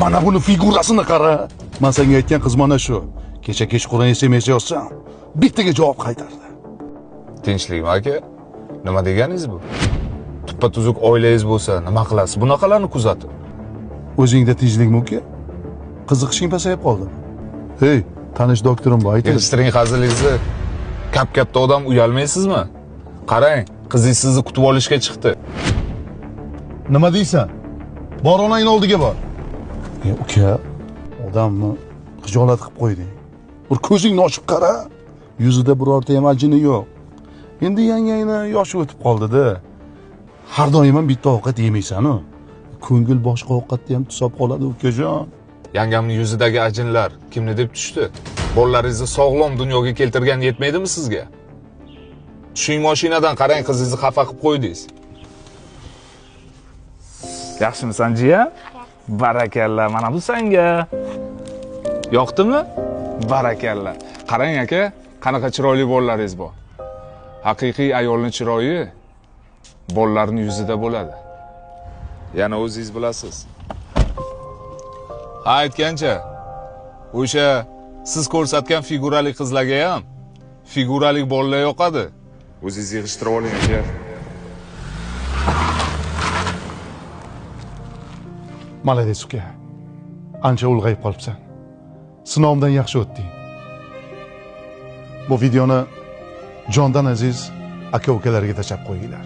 Mana buni figurasini qara. Men senga aytgan qiz mana shu. Kecha kechqurun SMS yozsam, bittaga javob qaytardi. Tinchlikmi aka? Nima deganingiz bu? Tuppa-tuzuk oilangiz bo'lsa, nima qilasiz bunaqalarni kuzatib? O'zingda tinchlikmi uka? Qiziqishing pasayib qoldimi? Hey, tanish doktorim bor, ayting. Yig'ishtiring hazilingizni. Kap-katta odam uyalmaysizmi? Qarang, qizingiz sizni kutib olishga chiqdi. Nima deysan? Bor onangning oldiga bor. Uka, odamni xijolat qilib qo'yding. Bir ko'zingni ochib qara. Yuzida birorta ham ajini yo'q. Endi yangangni yoshi o'tib qoldi-da. Har doim ham bitta ovqat yemaysan-ku. Ko'ngil boshqa ovqatda ham tusab qoladi ukajon. Yangamning yuzidagi ajinlar kimni deb tushdi? Bolalaringizni sog'lom dunyoga keltirgan yetmaydimi sizga? Tushing mashinadan, qarang, qizingizni xafa qilib qo'ydingiz. Yaxshimisan jiya? Barakalla, mana bu senga. Yoqdimi? Barakalla. Qarang aka, qanaqa chiroyli bolalaringiz bor. Haqiqiy ayolning chiroyi bolalarning yuzida bo'ladi. Yana o'zingiz bilasiz. Ha, aytgancha, o'sha siz ko'rsatgan figurali qizlarga ham figurali bolalar yoqadi. O'zingiz yig'ishtirib oling aka. Malades uka. Ancha ulg'ayib qolibsan. Sinovimdan yaxshi o'tding. Bu videoni jondan aziz aka-ukalarga tashlab qo'yinglar.